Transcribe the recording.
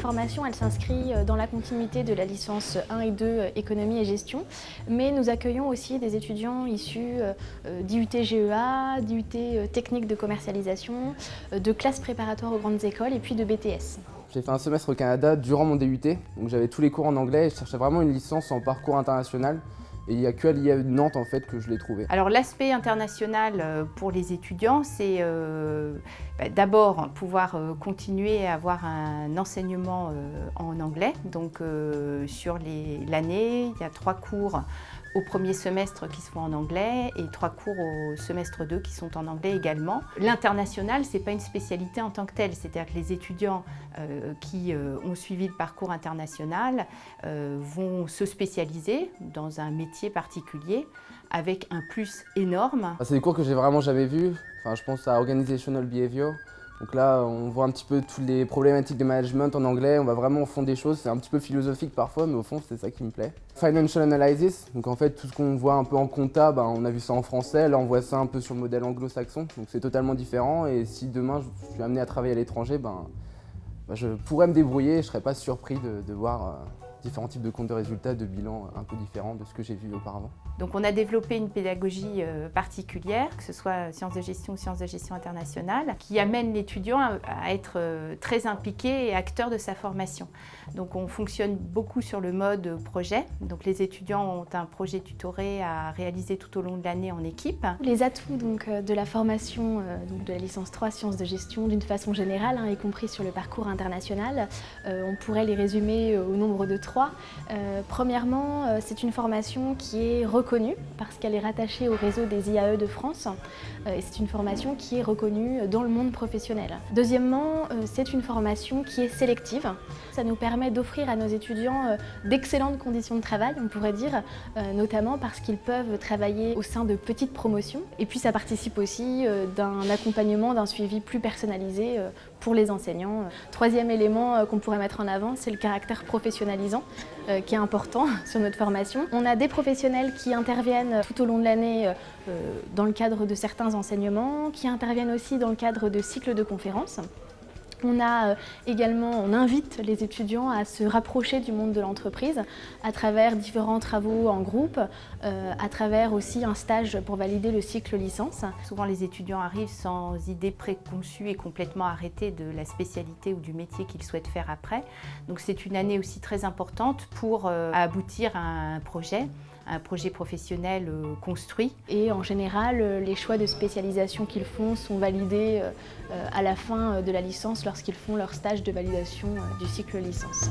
formation, elle s'inscrit dans la continuité de la licence 1 et 2 économie et gestion, mais nous accueillons aussi des étudiants issus d'IUT GEA, d'IUT technique de commercialisation, de classes préparatoires aux grandes écoles et puis de BTS. J'ai fait un semestre au Canada durant mon DUT, donc j'avais tous les cours en anglais et je cherchais vraiment une licence en parcours international. Et il n'y a que à l'IA de Nantes en fait que je l'ai trouvé. Alors l'aspect international pour les étudiants, c'est d'abord pouvoir continuer à avoir un enseignement en anglais. Donc sur l'année, il y a 3 cours au premier semestre qui se font en anglais et 3 cours au semestre 2 qui sont en anglais également. L'international, ce n'est pas une spécialité en tant que telle, c'est-à-dire que les étudiants qui ont suivi le parcours international vont se spécialiser dans un métier particulier avec un plus énorme. C'est des cours que j'ai vraiment jamais vus. Enfin, je pense à Organizational Behavior. Donc là, on voit un petit peu toutes les problématiques de management en anglais, on va vraiment au fond des choses, c'est un petit peu philosophique parfois, mais au fond, c'est ça qui me plaît. Financial Analysis, donc en fait, tout ce qu'on voit un peu en compta, on a vu ça en français, là on voit ça un peu sur le modèle anglo-saxon, donc c'est totalement différent, et si demain je suis amené à travailler à l'étranger, je pourrais me débrouiller, et je ne serais pas surpris de voir différents types de comptes de résultats, de bilans un peu différents de ce que j'ai vu auparavant. Donc on a développé une pédagogie particulière, que ce soit sciences de gestion ou sciences de gestion internationale, qui amène l'étudiant à être très impliqué et acteur de sa formation. Donc on fonctionne beaucoup sur le mode projet. Donc les étudiants ont un projet tutoré à réaliser tout au long de l'année en équipe. Les atouts de la formation de la licence 3 sciences de gestion d'une façon générale, y compris sur le parcours international, on pourrait les résumer au nombre de 3. Premièrement, c'est une formation qui est reconnue parce qu'elle est rattachée au réseau des IAE de France et c'est une formation qui est reconnue dans le monde professionnel. Deuxièmement, c'est une formation qui est sélective. Ça nous permet d'offrir à nos étudiants d'excellentes conditions de travail, on pourrait dire, notamment parce qu'ils peuvent travailler au sein de petites promotions. Et puis ça participe aussi d'un accompagnement, d'un suivi plus personnalisé pour les enseignants. Troisième élément qu'on pourrait mettre en avant, c'est le caractère professionnalisant qui est important sur notre formation. On a des professionnels qui interviennent tout au long de l'année dans le cadre de certains enseignements, qui interviennent aussi dans le cadre de cycles de conférences. On invite les étudiants à se rapprocher du monde de l'entreprise à travers différents travaux en groupe, à travers aussi un stage pour valider le cycle licence. Souvent les étudiants arrivent sans idée préconçue et complètement arrêtés de la spécialité ou du métier qu'ils souhaitent faire après. Donc c'est une année aussi très importante pour aboutir à un projet professionnel construit. Et en général, les choix de spécialisation qu'ils font sont validés à la fin de la licence lorsqu'ils font leur stage de validation du cycle licence.